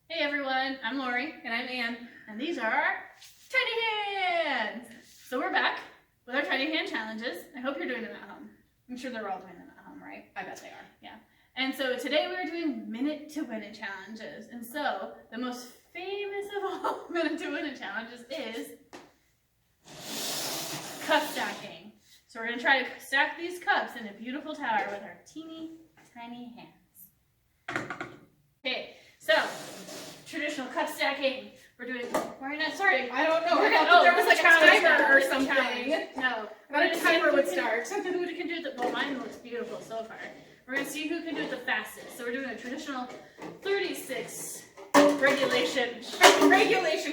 Hey everyone, I'm Lori. And I'm Ann. And these are our tiny hands. So we're back with our tiny hand challenges. I hope you're doing them at home. I'm sure they're all doing them at home, right? I bet they are. Yeah. And so today we're doing minute to win it challenges. And so the most famous of all minute to win it challenges is cup stacking. So we're going to try to stack these cups in a beautiful tower with our teeny tiny hands. Okay, so traditional cup stacking. We're doing. Why not? Sorry, I don't know. We're I gonna, thought there was like a challenge timer now. or It's a something. challenge. No. I thought a timer would start. Who can do the? Well, mine looks beautiful so far. We're gonna see who can do it the fastest. So we're doing a traditional 36 regulation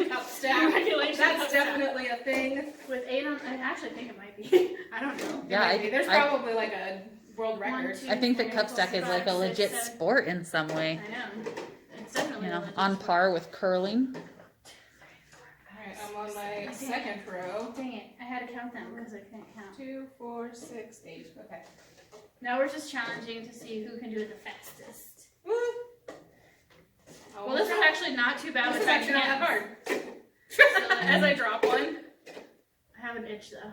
cup stack. Regulation That's cup definitely a thing. with 8 on. I actually think it might be. I don't know. Yeah, There's probably like a world record. 1, 2, I think the 3, cup 4, stack is 5, like a 6, legit 7. sport in some way. I know. It's definitely You know, a legit on sport. par with curling. Alright, I'm on my second row. Dang it! I had to count them because I couldn't count. 2, 4, 6, 8. Okay. Now we're just challenging to see who can do it the fastest. Woo! Well, this is actually not too bad. This with is actually not tiny that hands. hard. As I drop one. I have an itch though.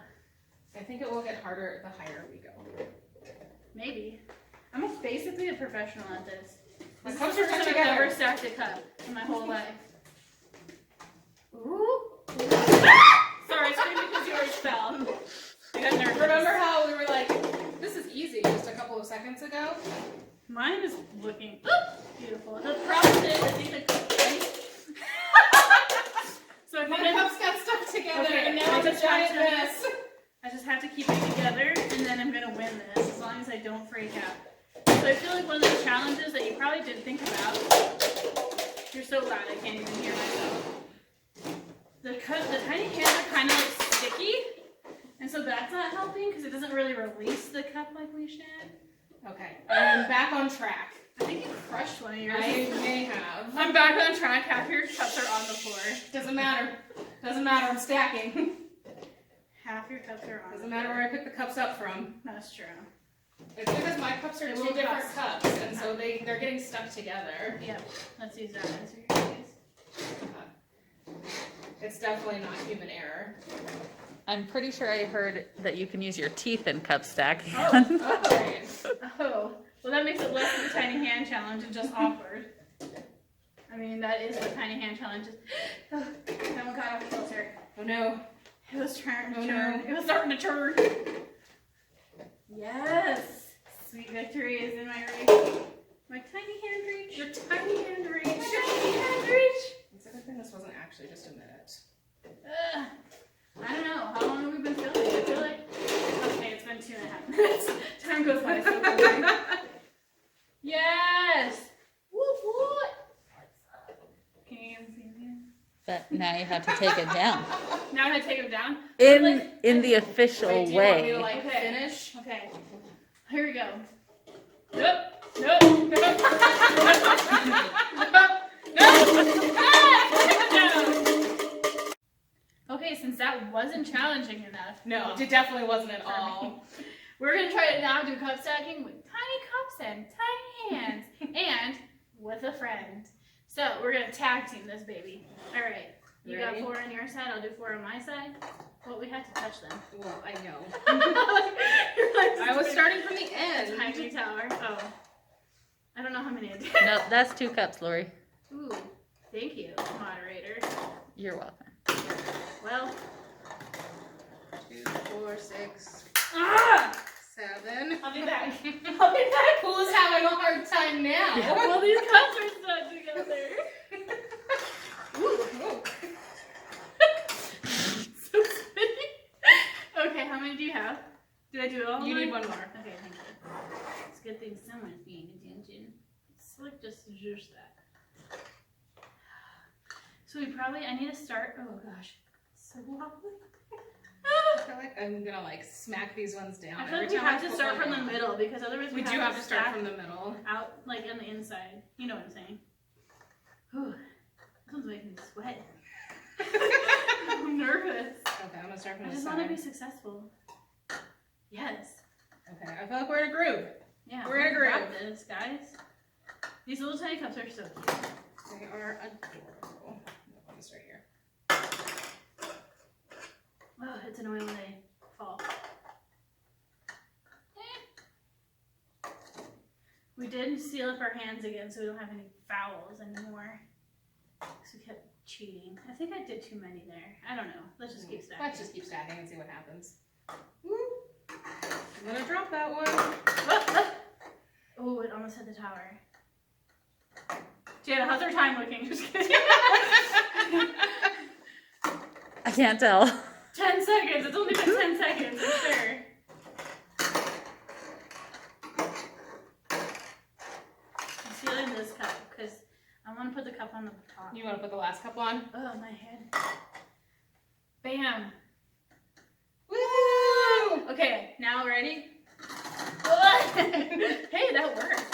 I think it will get harder the higher we go. Maybe. I'm basically a professional at this. My This cups is the are first time stuck I've together. ever stacked a cup in my whole life. Ooh. Sorry, scream because yours fell. I got nervous. Remember how we were like, this is easy just a couple of seconds ago? Mine is looking beautiful. The problem is, I think the cup So My cups got stuck together Okay, and now it's a giant mess. I just have to keep it together, and then I'm gonna win this as long as I don't freak out. So I feel like one of those challenges that you probably didn't think about. You're so loud, I can't even hear myself. The tiny hands are kind of like sticky, and so that's not helping because it doesn't really release the cup like we should. Okay, I'm back on track. I think you crushed one of yours. I may have. I'm back on track. Half your cups are on the floor. Doesn't matter. Doesn't matter, I'm stacking. Half your cups are on. Doesn't matter where I pick the cups up from. That's true. It's because my cups are It two will different cost. cups, and so they're getting stuck together. Yep. Let's use that as your case. It's definitely not human error. I'm pretty sure I heard that you can use your teeth in cup stack. Okay. Oh, well that makes it less of a tiny hand challenge and just awkward. I mean, that is what tiny hand challenge is. Oh, that one got off kilter. Oh no. It was trying to Oh, turn. no. It was starting to turn. Yes! Sweet victory is in my reach. My tiny hand reach. Your tiny hand reach. My tiny hand reach. It's a good thing this wasn't actually just a minute. I don't know. How long have we been filming? I feel like. Okay, it's been 2.5 minutes. Time goes by so quickly. Yes! Whoop whoop! Can you even see me? But now you have to take it down. Now I take him down? In the official Wait, do you want me to way. like Okay. finish? Okay. Here we go. Nope. Nope. Nope. Nope. Okay, since that wasn't challenging enough. No, it definitely wasn't at all. We're going to try to now do cup stacking with tiny cups and tiny hands and with a friend. So we're going to tag team this baby. All right. You Ready? got 4 on your side. I'll do 4 on my side. Well, we have to touch them. Well, I know. You're like, I was starting from the end. Tiny tower. Oh. I don't know how many I did. No, that's 2 cups, Lori. Ooh. Thank you, moderator. You're welcome. Well. 2, 4, 6, Ah! 7. I'll be back. I'll be back. Who's having a hard time now? Well, these cups are stuck together. Ooh. So spinny. Okay, how many do you have? Did I do it all? You need one? one more. Okay, thank you. It's a good thing someone's paying attention. It's like just that. So I need to start. Oh gosh, so wobbly. I feel like I'm gonna like smack these ones down. I feel like every we time have to pull start one from the out. middle because otherwise We do have to start stack from the middle. out like on the inside. You know what I'm saying? Whew. This one's making me sweat. I'm nervous. Okay, I'm gonna start from I the just side. want to be successful. Yes. Okay, I feel like we're in a groove. Yeah. We're in a we got groove. this, guys. These little tiny cups are so cute. They are adorable. I'll put this right here. Oh, it's annoying when they fall. We did seal up our hands again, so we don't have any fouls anymore. So we kept cheating. I think I did too many there. I don't know. Let's just keep stacking. Let's just keep stacking and see what happens. Woo. I'm gonna drop that one. Oh, it almost hit the tower. Jana, how's our time looking? Just kidding. I can't tell. 10 seconds. It's only been 10 seconds, I'm sure. I'm sealing this cup because I want to put the cup on the top. You want to put the last cup on? Oh, my head. Bam. Woo! Okay, now ready? Hey, that worked.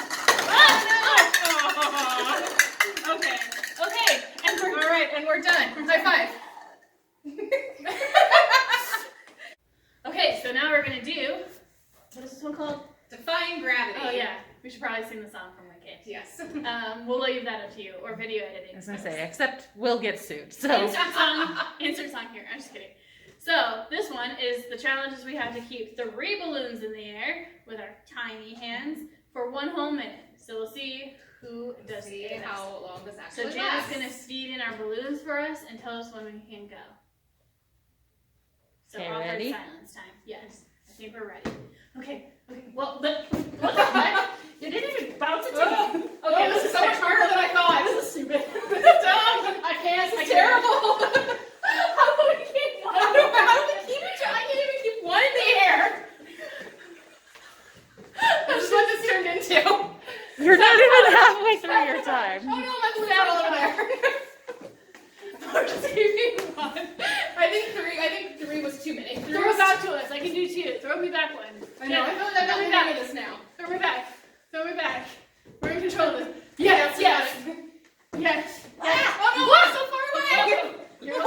Okay. Okay. And we're all right, and we're done. High five. Okay, so now we're gonna do. What is this one called? Defying gravity. Oh yeah, we should probably sing the song from Wicked. Yes. We'll leave that up to you, or video editing. I was gonna say, except we'll get sued. So Insert song. Insert song here. I'm just kidding. So this one is the challenge is we have to keep 3 balloons in the air with our tiny hands for 1 whole minute. So we'll see who does See it. how long this So actually Jana's lasts. gonna feed in our balloons for us and tell us when we can go. So Okay, awkward ready? silence time. Yes, I think we're ready. Okay. Okay. Well, but what the heck? You didn't even bounce it to me. Okay, this is so much harder than I thought. This is stupid. This is dumb. I can't. It's terrible. How do we keep one? How do we keep it? I can't even keep one in the air. This is what this turned into. you're not even halfway through your time. Oh no, my balloons are all over there. I'm just keeping one. I think three was too many. Throw it back to us. I can do 2. Throw me back one. I know. I feel like I'm not this now. Throw me back. Throw me back. We're in control of this. Yes. Yes. Yes. Ah, oh no! Wow. So far away. You're No.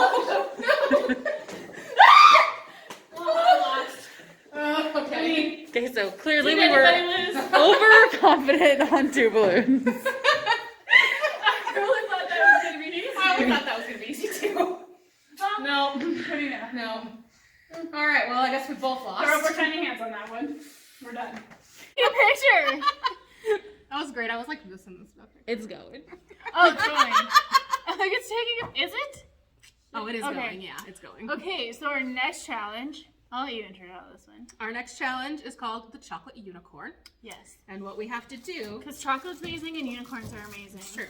Oh, I lost. Okay. Okay, so clearly Did we were anybody lose? overconfident on 2 balloons. I really thought that was gonna be easy. I thought that was gonna be easy too. No. What do you know? No. All right. Well, I guess we both lost. Throw up our tiny hands on that one. We're done. Get a picture. That was great. I was like this and this stuff. It's going. Oh, it's going. I think it's taking. Is it? Oh, it is Okay. going. Yeah, it's going. Okay, so our next challenge. I'll let you introduce this one. Our next challenge is called the chocolate unicorn, Yes. and what we have to do. Because chocolate's amazing and unicorns are amazing. It's true.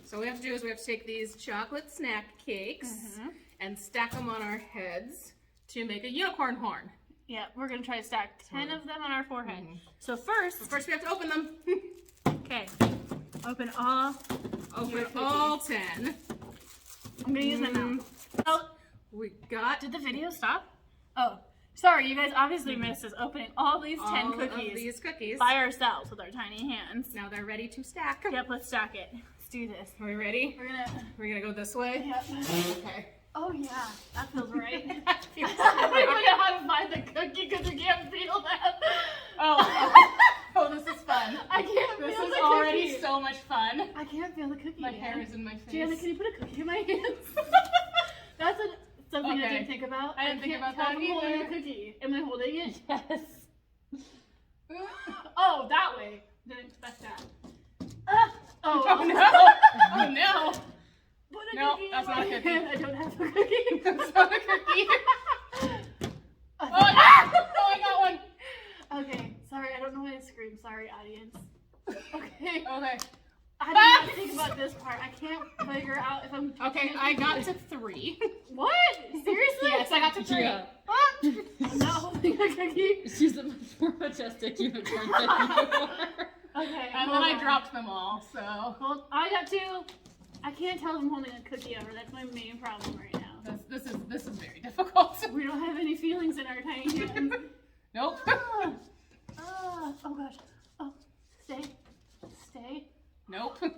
So what we have to do is we have to take these chocolate snack cakes and stack them on our heads to make a unicorn horn. Yeah, we're gonna try to stack 10 of them on our forehead. So first, But first we have to open them. okay, open all. Open all 10. I'm gonna use my mouth. Oh, We got did the video stop? Oh, sorry, you guys obviously missed us opening all these 10 all cookies of these cookies. by ourselves with our tiny hands. Now they're ready to stack. Yep, let's stack it. Let's do this. Are we ready? We're gonna go this way. Yep. Okay. Oh yeah, that feels right. That feels I don't right. know how to find the cookie because we can't feel that. Oh, this is fun. I can't This feel is the already cookie. so much fun. I can't feel the cookie. My man. hair is in my face. Jana, can you put a cookie in my hands? That's something I Okay. didn't think about. I didn't think can't about tell that if I'm holding either. the cookie. Am I holding it? Yes. Oh, that way. Didn't expect that. Oh, Oh no! Oh no! Put a No, cookie that's in not my a cookie. hand. I don't have a cookie. That's not a cookie. Oh, Oh, no! Oh, I got one. okay, sorry, I don't know how to scream. Sorry, audience. Okay. Okay. I did not think about this part. I can't figure out if I'm. Okay, I got to 3. What? Seriously? Yes, I got to 3. Yeah. I'm not holding a cookie. She's a much more majestic unicorn than you are. Okay. And then I dropped them all, so. Well, I got 2. I can't tell if I'm holding a cookie ever. That's my main problem right now. This is very difficult. We don't have any feelings in our tiny hands. Nope. Oh gosh. Oh, stay. Stay. Nope. I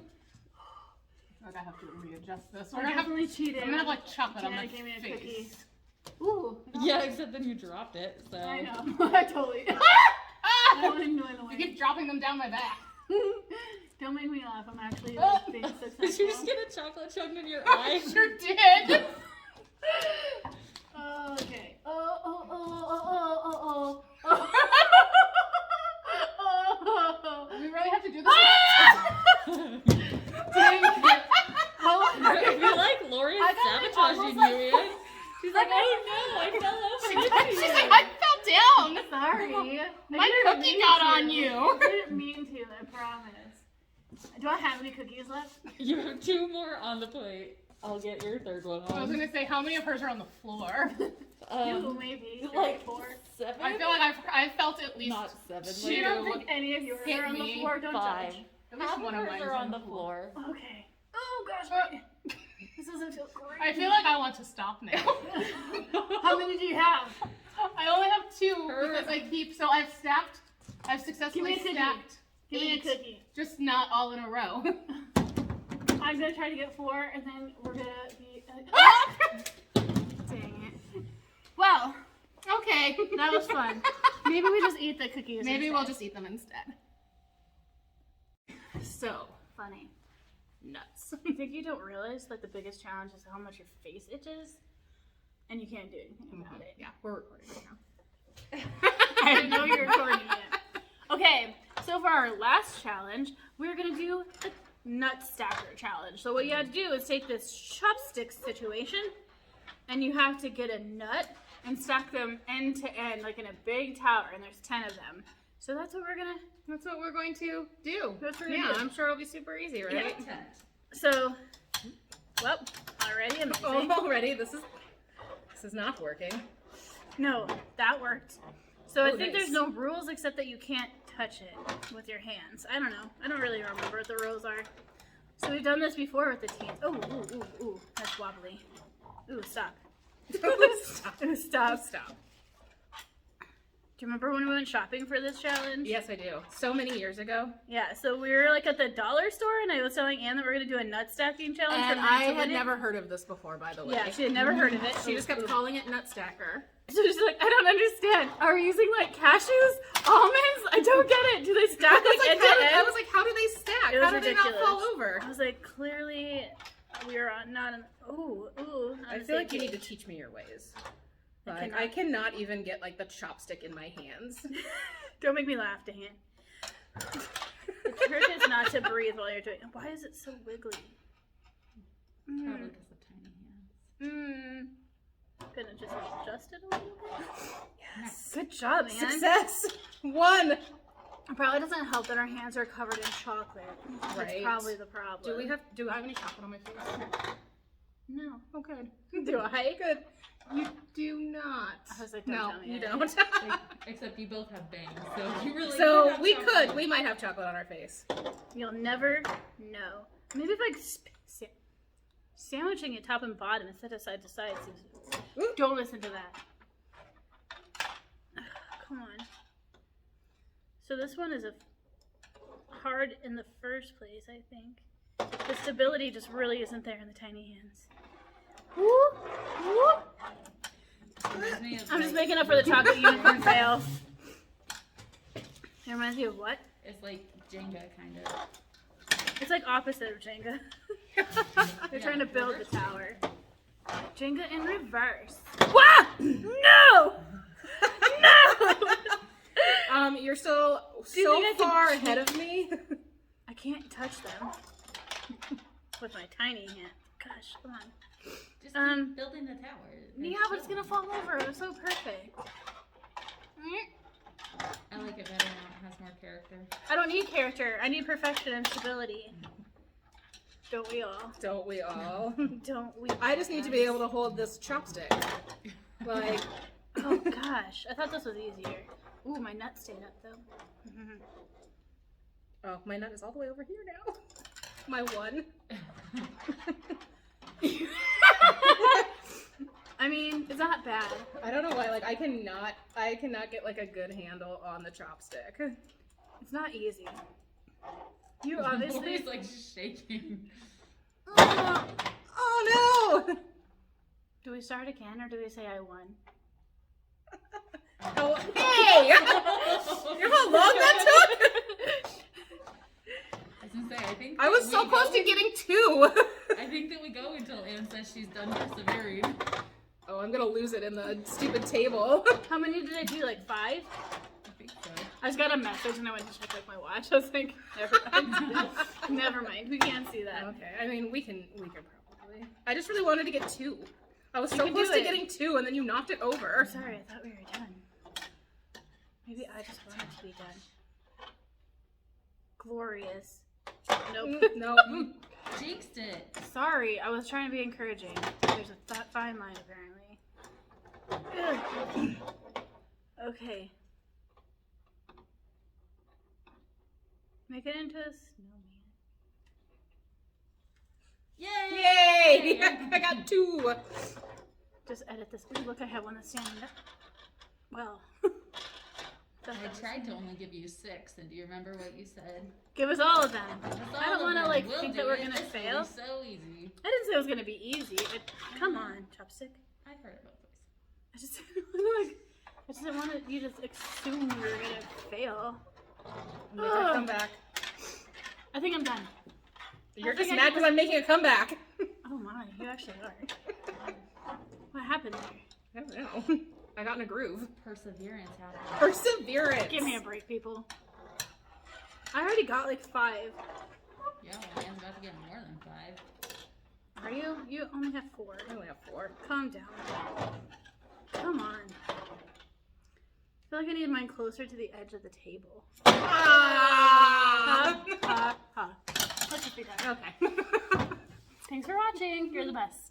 think I have to readjust this. I definitely cheated. I'm gonna have like chocolate on Jana my gave me a face. cookie. Ooh. Yeah, except then you dropped it. So I know. I totally. I don't even know the You way. keep dropping them down my back. Don't make me laugh. I'm actually being successful. Did you just get a chocolate chunk in your eye? I sure did. Oh, okay. Oh. We really have to do this. Dang it. I feel like Lori's sabotaging you, Ian. She's like, oh no, I fell over. She's like, I fell down. Sorry. My cookie got on you. I didn't mean to, I promise. Do I have any cookies left? You have 2 more on the plate. I'll get your 3rd one I was on. gonna say, how many of hers are on the floor? 2, maybe. Like 4. 7? I feel like I've felt at least Not 7. You don't think any of yours Hit are on the me. floor? Don't 5. judge. at least Half one of of hers mine are on the floor. Okay. Oh gosh, this doesn't feel great. I feel like I want to stop now. How many do you have? I only have 2 because I keep. So I've successfully Give me a cookie. stacked. Give me a 8, cookie. just not all in a row. I'm gonna try to get 4, and then we're gonna be. Dang it. Well, Okay. that was fun. Maybe we just eat the cookies. Maybe instead. we'll just eat them instead. So, Funny. nuts. I think you don't realize that the biggest challenge is how much your face itches, and you can't do anything about it. Yeah, we're recording right now. I know you're recording it. Okay, so for our last challenge, we're gonna do a nut stacker challenge. So what you have to do is take this chopstick situation, and you have to get a nut and stack them end to end, like in a big tower, and there's 10 of them. So that's what we're going to do. That's what we're Yeah, gonna do. I'm sure it'll be super easy, right? Yeah. So, well, already amazing. Oh, already this is not working. No, that worked. So I Oh, think nice. there's no rules except that you can't touch it with your hands. I don't know. I don't really remember what the rules are. So we've done this before with the teens. Oh, ooh, that's wobbly. Ooh, stop. Stop. Ooh, stop. Stop. Do you remember when we went shopping for this challenge? Yes, I do. So many years ago. Yeah, so we were like at the dollar store and I was telling Anne that we're going to do a nut stacking challenge. And from I Nut to had Win It. never heard of this before, by the way. Yeah, she had never heard of it. She just kept calling it nut stacker. So she's like, I don't understand. Are we using like cashews? Almonds? I don't get it. Do they stack like end to I end? was like, how do they stack? It was How do they not ridiculous. fall over? I was like, clearly we are on, not in, ooh. I feel like you need to teach me your ways. Like, I cannot even get like the chopstick in my hands. Don't make me laugh, dang it. The trick is not to breathe while you're doing it. Why is it so wiggly? Probably because of tiny hands. Gonna just adjust it a little bit. Yes. Good job, Anne. Success! 1! It probably doesn't help that our hands are covered in chocolate. That's Right. probably the problem. Do I have any chocolate on my face? No. Oh, good. Do I? Good. You do not. I was like, don't No, tell me you I don't. Like, except you both have bangs, so you really So have we chocolate. could. We might have chocolate on our face. You'll never know. Maybe if I sandwiching it top and bottom instead of side to side seems. Ooh. Don't listen to that. Come on. So this one is hard in the first place, I think. The stability just really isn't there in the tiny hands. Woo! Woo! Reminds me of, I'm just like, making up for the chocolate unicorn fail. It reminds me of what? It's like Jenga, kind of. It's like opposite of Jenga. They're Yeah, trying to build reverse the tower. Jenga in reverse. Wow! No! No! You're still Do you so think I can far cheat? ahead of me. I can't touch them with my tiny hand. Gosh, come on. Just keep building the tower. Yeah, but it's gonna fall over. It was so perfect. I like it better now. It has more character. I don't need character. I need perfection and stability. Don't we all? Don't we all? Don't we? I just need to be able to hold this chopstick. Like, Oh gosh, I thought this was easier. Ooh, my nut stayed up though. oh, my nut is all the way over here now. My one. I mean, it's not bad. I don't know why. Like, I cannot get like a good handle on the chopstick. It's not easy. You obviously. Lori's like shaking. Oh no! Do we start again or do we say I won? Oh, hey! You know how long that took? I was gonna say, I think I was so close to getting 2. I think that we go until Anne says she's done persevering. Oh, I'm gonna lose it in the stupid table. How many did I do? Like 5? I think so. I just got a message and I went to check like my watch. I was like, never mind. Never mind. We can't see that. Okay, I mean, we can probably. I just really wanted to get 2. I was You so can close do to it. getting 2, and then you knocked it over. I'm sorry, I thought we were done. Maybe I just wanted to be done. Glorious. Nope. No. Jinxed it. Sorry, I was trying to be encouraging. There's a fine line, apparently. Ugh. Okay. Make it into a snowman. Yay! I got 2. Just edit this. Ooh, look, I have one that's standing up. Well. I tried to only give you 6, and do you remember what you said? Give us all of them. That's I don't all want to of like them. We'll think do that we're it. gonna This will fail. be so easy. I didn't say it was gonna be easy. Come on, chopstick. I've heard about this. I just didn't want to. You just assume you were gonna fail. Make a comeback. I think I'm done. You're I just think I mad because I'm making a comeback. Oh my, you actually are. What happened there? I don't know. I got in a groove. Perseverance happened. Perseverance. Give me a break, people. I already got like 5. Yeah, well, Anne's about to get more than 5. Are you? You only have 4. I only have 4. Calm down. Come on. I feel like I need mine closer to the edge of the table. Ah! Ha, ha, ha. Let's just be done. Okay. Thanks for watching. You're the best.